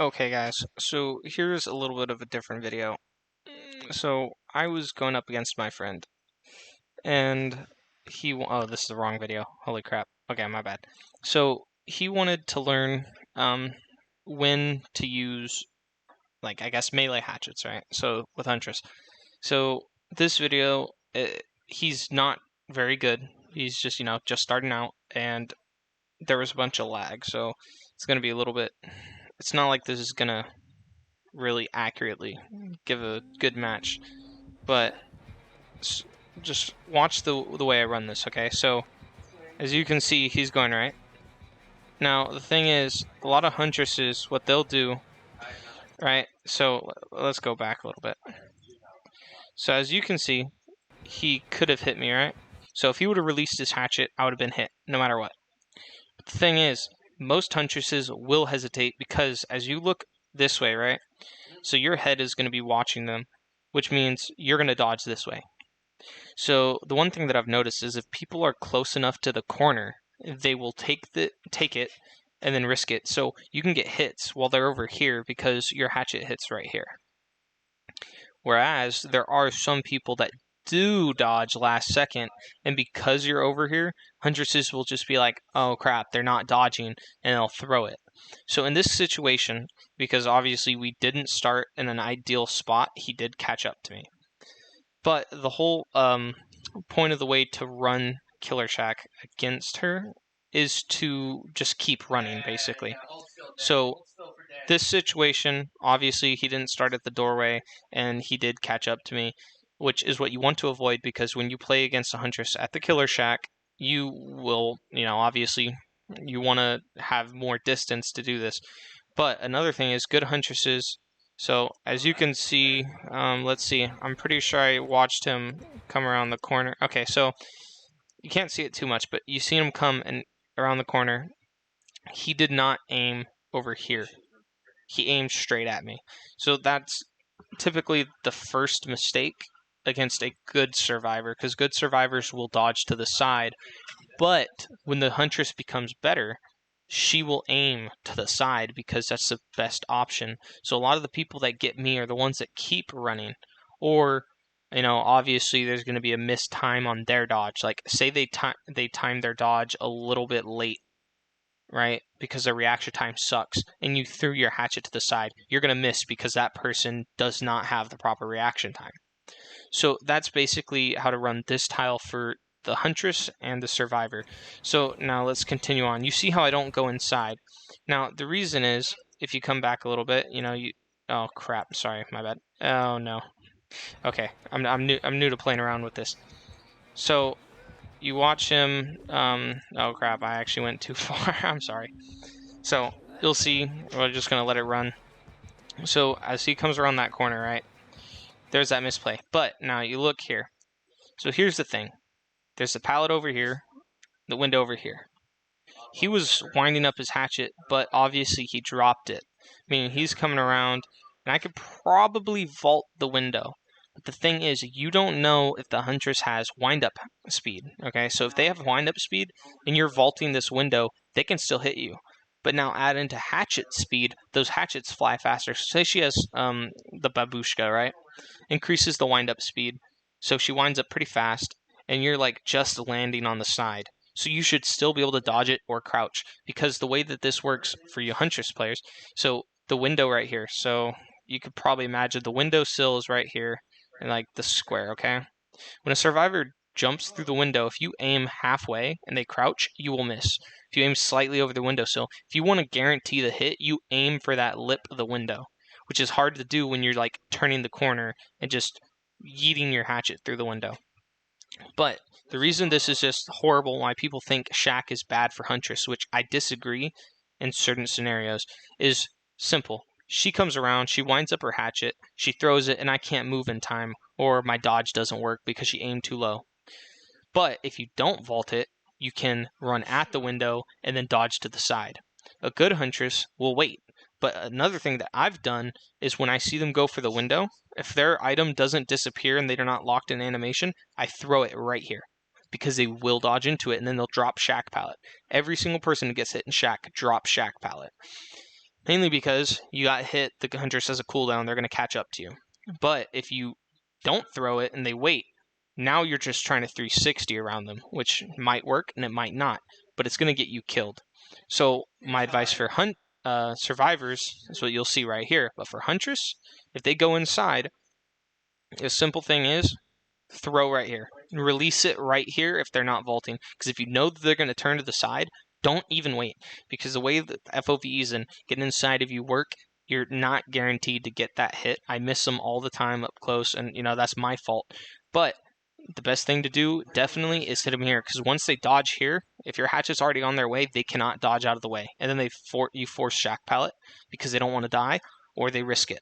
Okay guys, so here's a little bit of a different video. So I was going up against my friend, and oh, this is the wrong video. Holy crap. Okay, my bad. So he wanted to learn when to use, like, I guess melee hatchets, right? So with huntress. So this video, he's not very good. He's just, just starting out, and there was a bunch of lag, so it's going to be a little bit. It's not like this is going to really accurately give a good match, but just watch the way I run this, okay? So as you can see, he's going right. Now the thing is, a lot of huntresses, what they'll do, right? So let's go back a little bit. So as you can see, he could have hit me, right? So if he would have released his hatchet, I would have been hit, no matter what. But the thing is, most huntresses will hesitate because as you look this way, right? So your head is going to be watching them, which means you're going to dodge this way. So the one thing that I've noticed is if people are close enough to the corner, they will take it and then risk it. So you can get hits while they're over here because your hatchet hits right here. Whereas there are some people that do dodge last second, and because you're over here, huntresses will just be like, oh crap, they're not dodging, and they'll throw it. So in this situation, because obviously we didn't start in an ideal spot, he did catch up to me. But the whole point of the way to run Killer Shack against her is to just keep running, basically. So this situation, obviously he didn't start at the doorway, and he did catch up to me, which is what you want to avoid, because when you play against a huntress at the Killer Shack, you will, obviously you want to have more distance to do this. But another thing is good huntresses. So as you can see, let's see, I'm pretty sure I watched him come around the corner. Okay, so you can't see it too much, but you see him come and around the corner. He did not aim over here. He aimed straight at me. So that's typically the first mistake against a good survivor, because good survivors will dodge to the side. But when the huntress becomes better, she will aim to the side because that's the best option. So a lot of the people that get me are the ones that keep running. Or, obviously there's going to be a missed time on their dodge. Like, say they time their dodge a little bit late, right? Because their reaction time sucks, and you threw your hatchet to the side. You're going to miss because that person does not have the proper reaction time. So that's basically how to run this tile for the huntress and the survivor. So now let's continue on. You see how I don't go inside. Now the reason is, if you come back a little bit, oh crap, sorry, my bad. Oh no. Okay, I'm new to playing around with this. So you watch him. Oh crap, I actually went too far. I'm sorry. So you'll see. We're just gonna let it run. So as he comes around that corner, right? There's that misplay. But now you look here. So here's the thing. There's the pallet over here, the window over here. He was winding up his hatchet, but obviously he dropped it. Meaning he's coming around, and I could probably vault the window. But the thing is, you don't know if the huntress has wind-up speed. Okay, so if they have wind-up speed, and you're vaulting this window, they can still hit you. But now add into hatchet speed, those hatchets fly faster. So say she has the babushka, right? Increases the wind-up speed. So she winds up pretty fast, and you're like just landing on the side. So you should still be able to dodge it or crouch, because the way that this works for you huntress players, so the window right here, so you could probably imagine the window sill is right here, and like the square, okay? When a survivor jumps through the window, if you aim halfway and they crouch, you will miss. If you aim slightly over the windowsill, if you want to guarantee the hit, you aim for that lip of the window, which is hard to do when you're like turning the corner and just yeeting your hatchet through the window. But the reason this is just horrible, why people think Shack is bad for huntress, which I disagree in certain scenarios, is simple. She comes around, she winds up her hatchet, she throws it, and I can't move in time, or my dodge doesn't work because she aimed too low. But if you don't vault it, you can run at the window and then dodge to the side. A good huntress will wait. But another thing that I've done is when I see them go for the window, if their item doesn't disappear and they're not locked in animation, I throw it right here, because they will dodge into it and then they'll drop Shack pallet. Every single person who gets hit in Shack drops Shack pallet. Mainly because you got hit, the huntress has a cooldown, they're going to catch up to you. But if you don't throw it and they wait, now you're just trying to 360 around them, which might work and it might not, but it's going to get you killed. So my advice for survivors is what you'll see right here. But for huntress, if they go inside, the simple thing is throw right here. Release it right here if they're not vaulting. Because if you know that they're going to turn to the side, don't even wait. Because the way that FOVs and getting inside of you work, you're not guaranteed to get that hit. I miss them all the time up close, and that's my fault. But the best thing to do definitely is hit them here. Because once they dodge here, if your hatchet's already on their way, they cannot dodge out of the way. And then you force shack pallet because they don't want to die, or they risk it.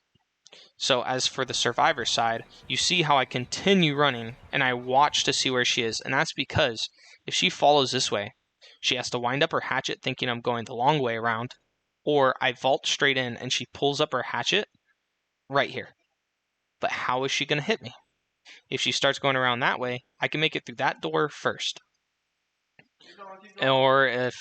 So as for the survivor side, you see how I continue running and I watch to see where she is. And that's because if she follows this way, she has to wind up her hatchet thinking I'm going the long way around, or I vault straight in and she pulls up her hatchet right here. But how is she going to hit me? If she starts going around that way, I can make it through that door first. Or if,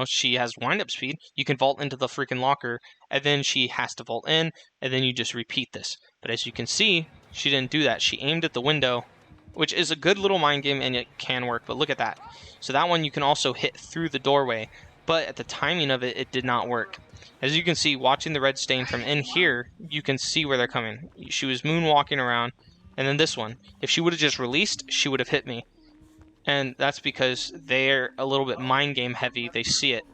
she has wind-up speed, you can vault into the freaking locker, and then she has to vault in, and then you just repeat this. But as you can see, she didn't do that. She aimed at the window, which is a good little mind game, and it can work, but look at that. So that one you can also hit through the doorway, but at the timing of it, it did not work. As you can see, watching the red stain from in here, you can see where they're coming. She was moonwalking around, and then this one. If she would have just released, she would have hit me. And that's because they're a little bit mind game heavy. They see it.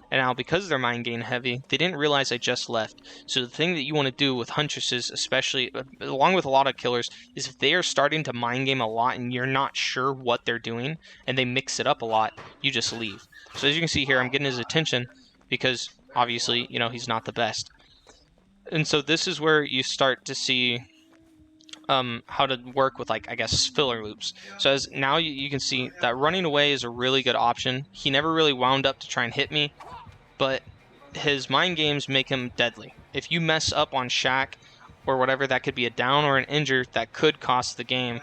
And now because they're mind game heavy, they didn't realize I just left. So the thing that you want to do with huntresses, especially along with a lot of killers, is if they are starting to mind game a lot and you're not sure what they're doing and they mix it up a lot, you just leave. So as you can see here, I'm getting his attention because obviously, he's not the best. And so this is where you start to see how to work with, filler loops. So as now you can see that running away is a really good option. He never really wound up to try and hit me, but his mind games make him deadly. If you mess up on shack or whatever, that could be a down or an injure that could cost the game.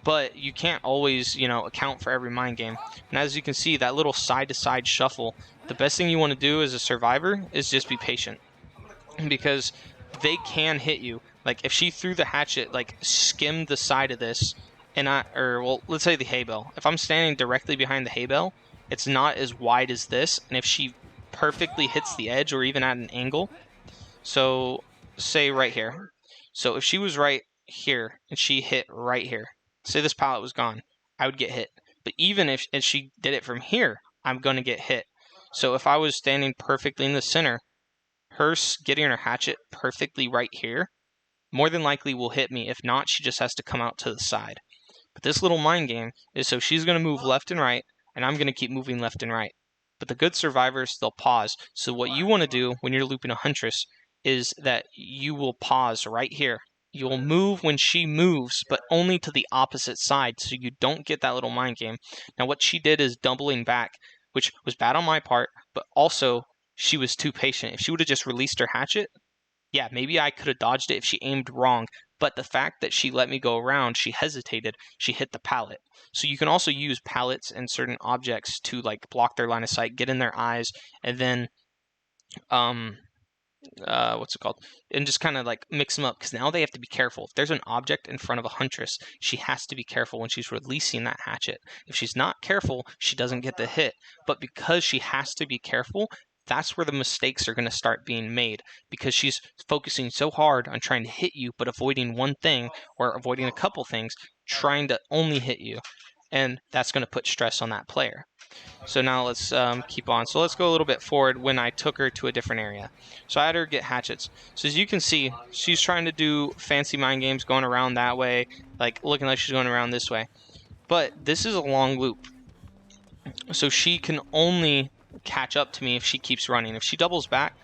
But you can't always, account for every mind game. And as you can see, that little side-to-side shuffle, the best thing you want to do as a survivor is just be patient. Because they can hit you. Like, if she threw the hatchet, skimmed the side of this, let's say the hay bale. If I'm standing directly behind the hay bale, it's not as wide as this, and if she perfectly hits the edge or even at an angle, so say right here. So if she was right here and she hit right here, say this pallet was gone, I would get hit. But even if she did it from here, I'm going to get hit. So if I was standing perfectly in the center, her getting her hatchet perfectly right here more than likely will hit me. If not, she just has to come out to the side. But this little mind game is so she's going to move left and right, and I'm going to keep moving left and right. But the good survivors, they'll pause. So what you want to do when you're looping a huntress is that you will pause right here. You'll move when she moves, but only to the opposite side, so you don't get that little mind game. Now what she did is doubling back, which was bad on my part, but also she was too patient. If she would have just released her hatchet, yeah, maybe I could have dodged it if she aimed wrong, but the fact that she let me go around, she hesitated, she hit the pallet. So you can also use pallets and certain objects to block their line of sight, get in their eyes, and then what's it called? And just kind of mix them up, because now they have to be careful. If there's an object in front of a huntress, she has to be careful when she's releasing that hatchet. If she's not careful, she doesn't get the hit. But because she has to be careful, that's where the mistakes are going to start being made, because she's focusing so hard on trying to hit you but avoiding one thing or avoiding a couple things, trying to only hit you. And that's going to put stress on that player. So now let's keep on. So let's go a little bit forward when I took her to a different area. So I had her get hatchets. So as you can see, she's trying to do fancy mind games, going around that way, looking like she's going around this way. But this is a long loop. So she can only catch up to me if she keeps running. If she doubles back,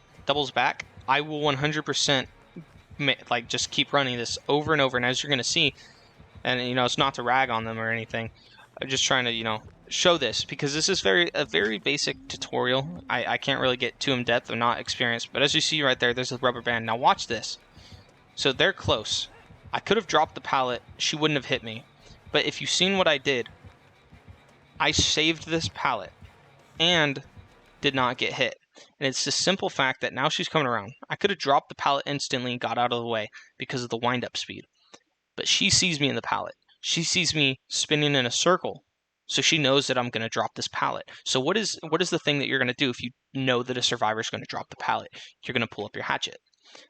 I will 100% just keep running this over and over. And as you're going to see, and it's not to rag on them or anything, I'm just trying to show this, because this is a very basic tutorial. I can't really get too in depth. I'm not experienced, but as you see right there, there's a rubber band. Now watch this. So they're close. I could have dropped the pallet, she wouldn't have hit me. But if you've seen what I did, I saved this pallet and did not get hit. And it's the simple fact that now she's coming around. I could have dropped the pallet instantly and got out of the way because of the wind-up speed. But she sees me in the pallet. She sees me spinning in a circle. So she knows that I'm going to drop this pallet. So what is the thing that you're going to do if you know that a survivor is going to drop the pallet? You're going to pull up your hatchet.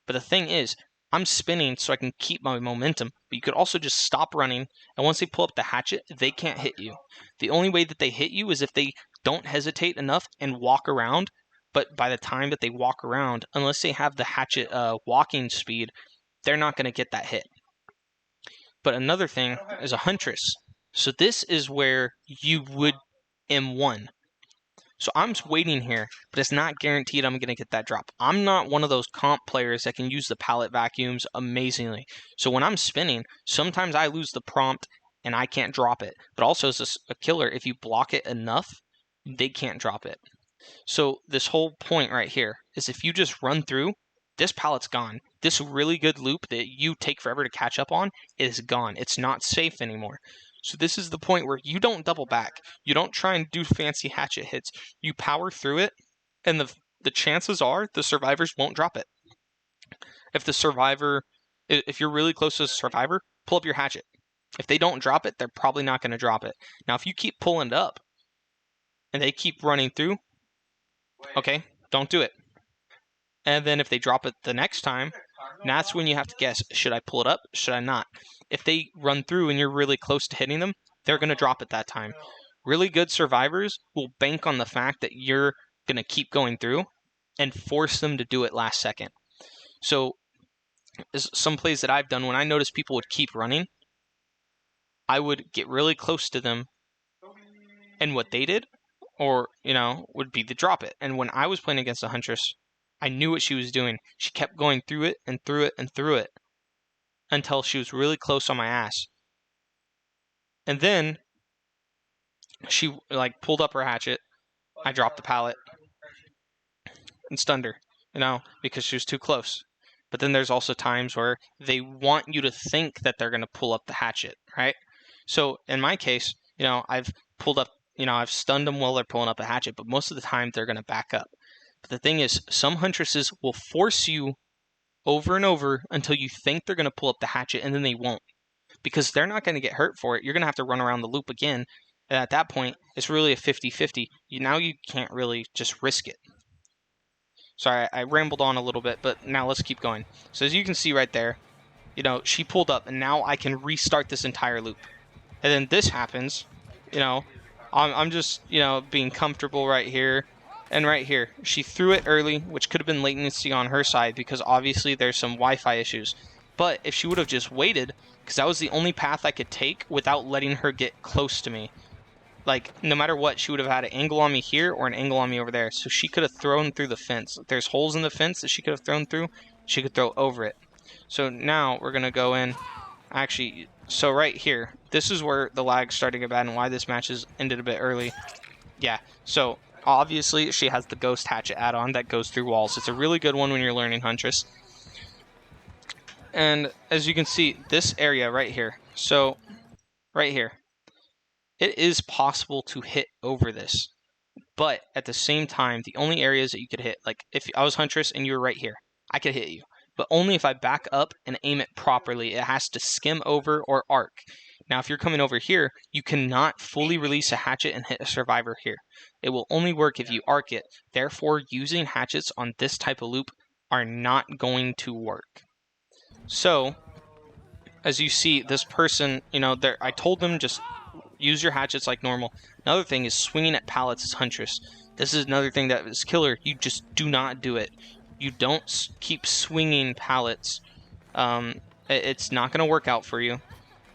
But the thing is, I'm spinning so I can keep my momentum. But you could also just stop running, and once they pull up the hatchet, they can't hit you. The only way that they hit you is if they don't hesitate enough and walk around. But by the time that they walk around, unless they have the hatchet walking speed, they're not going to get that hit. But another thing is a huntress. So this is where you would M1. So I'm waiting here, but it's not guaranteed I'm going to get that drop. I'm not one of those comp players that can use the pallet vacuums amazingly. So when I'm spinning, sometimes I lose the prompt and I can't drop it. But also as a killer, if you block it enough, they can't drop it. So this whole point right here is if you just run through, this pallet's gone. This really good loop that you take forever to catch up on is gone. It's not safe anymore. So this is the point where you don't double back. You don't try and do fancy hatchet hits. You power through it, and the chances are the survivors won't drop it. If you're really close to a survivor, pull up your hatchet. If they don't drop it, they're probably not going to drop it. Now, if you keep pulling it up, and they keep running through, okay, don't do it. And then if they drop it the next time, that's when you have to guess, should I pull it up? Should I not? If they run through and you're really close to hitting them, they're going to drop it that time. Really good survivors will bank on the fact that you're going to keep going through and force them to do it last second. So some plays that I've done, when I noticed people would keep running, I would get really close to them, and what they did, would be to drop it. And when I was playing against a huntress, I knew what she was doing. She kept going through it and through it and through it until she was really close on my ass. And then she pulled up her hatchet. I dropped the pallet and stunned her, because she was too close. But then there's also times where they want you to think that they're going to pull up the hatchet, right? So in my case, I've pulled up, I've stunned them while they're pulling up the hatchet, but most of the time they're going to back up. But the thing is, some huntresses will force you over and over until you think they're going to pull up the hatchet, and then they won't. Because they're not going to get hurt for it. You're going to have to run around the loop again. And at that point, it's really a 50-50. Now you can't really just risk it. Sorry, I rambled on a little bit, but now let's keep going. So as you can see right there, she pulled up, and now I can restart this entire loop. And then this happens, I'm just, being comfortable right here. And right here, she threw it early, which could have been latency on her side because obviously there's some Wi-Fi issues. But if she would have just waited, because that was the only path I could take without letting her get close to me. No matter what, she would have had an angle on me here or an angle on me over there. So she could have thrown through the fence. There's holes in the fence that she could have thrown through. She could throw over it. So now we're going to go in. Actually, so right here, this is where the lag's starting to get bad and why this match has ended a bit early. Yeah, so obviously she has the ghost hatchet add-on that goes through walls. It's a really good one when you're learning huntress. And as you can see, this area right here, so right here, it is possible to hit over this. But at the same time, the only areas that you could hit, if I was huntress and you were right here, I could hit you. But only if I back up and aim it properly. It has to skim over or arc. Now, if you're coming over here, you cannot fully release a hatchet and hit a survivor here. It will only work if you arc it. Therefore, using hatchets on this type of loop are not going to work. So, as you see, this person, I told them just use your hatchets like normal. Another thing is swinging at pallets as huntress. This is another thing that is killer. You just do not do it. You don't keep swinging pallets. It's not going to work out for you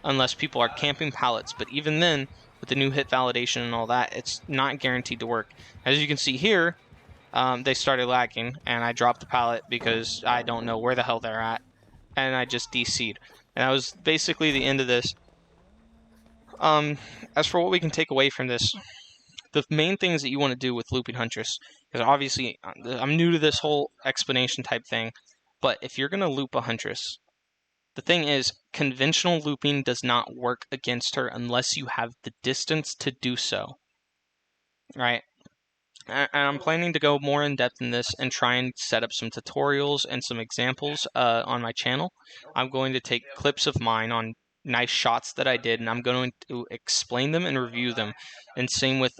unless people are camping pallets. But even then, with the new hit validation and all that, it's not guaranteed to work. As you can see here, they started lagging, and I dropped the pallet because I don't know where the hell they're at. And I just DC'd. And that was basically the end of this. As for what we can take away from this, the main things that you want to do with looping huntress, because obviously I'm new to this whole explanation type thing, but if you're going to loop a huntress, the thing is, conventional looping does not work against her unless you have the distance to do so, right? And I'm planning to go more in depth in this and try and set up some tutorials and some examples on my channel. I'm going to take clips of mine on nice shots that I did, and I'm going to explain them and review them. And same with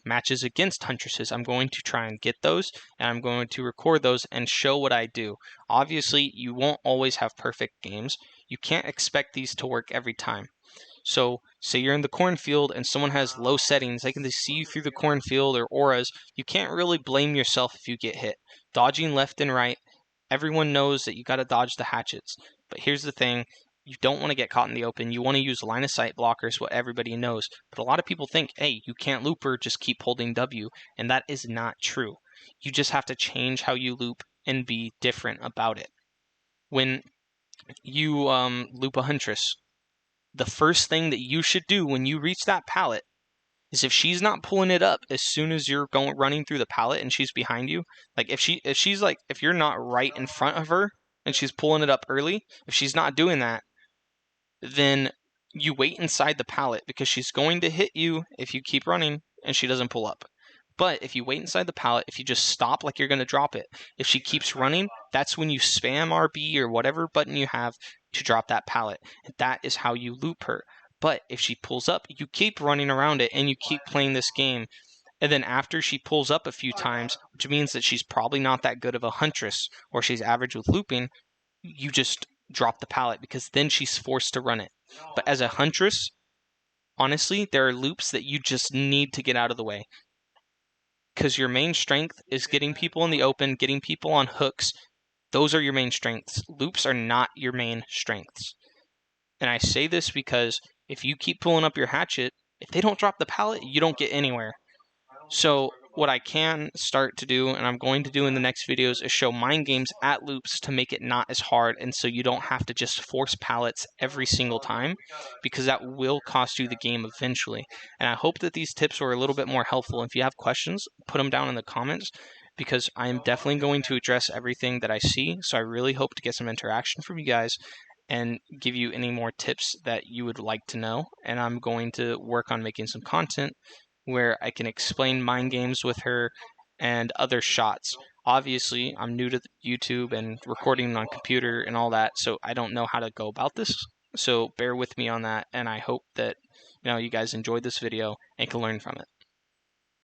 matches against huntresses. I'm going to try and get those, and I'm going to record those and show what I do. Obviously, you won't always have perfect games. You can't expect these to work every time. So, say you're in the cornfield and someone has low settings, they can see you through the cornfield or auras. You can't really blame yourself if you get hit. Dodging left and right, everyone knows that you got to dodge the hatchets. But here's the thing, you don't want to get caught in the open. You want to use line of sight blockers, what everybody knows. But a lot of people think, hey, you can't loop her, just keep holding W. And that is not true. You just have to change how you loop and be different about it. When you loop a huntress, the first thing that you should do when you reach that pallet is, if she's not pulling it up as soon as you're running through the pallet and she's behind you, like if you're not right in front of her and she's pulling it up early, if she's not doing that, then you wait inside the pallet, because she's going to hit you if you keep running and she doesn't pull up. But if you wait inside the pallet, if you just stop like you're going to drop it, if she keeps running, that's when you spam RB or whatever button you have to drop that pallet. And that is how you loop her. But if she pulls up, you keep running around it and you keep playing this game. And then after she pulls up a few times, which means that she's probably not that good of a huntress, or she's average with looping, you just drop the pallet, because then she's forced to run it. But as a huntress, honestly, there are loops that you just need to get out of the way, because your main strength is getting people in the open, getting people on hooks. Those are your main strengths. Loops are not your main strengths. And I say this because if you keep pulling up your hatchet, if they don't drop the pallet, you don't get anywhere. So what I can start to do, and I'm going to do in the next videos, is show mind games at loops to make it not as hard, and so you don't have to just force pallets every single time, because that will cost you the game eventually. And I hope that these tips were a little bit more helpful. If you have questions, put them down in the comments, because I am definitely going to address everything that I see. So I really hope to get some interaction from you guys and give you any more tips that you would like to know. And I'm going to work on making some content where I can explain mind games with her and other shots. Obviously, I'm new to YouTube and recording on computer and all that, so I don't know how to go about this. So bear with me on that, and I hope that you guys enjoyed this video and can learn from it.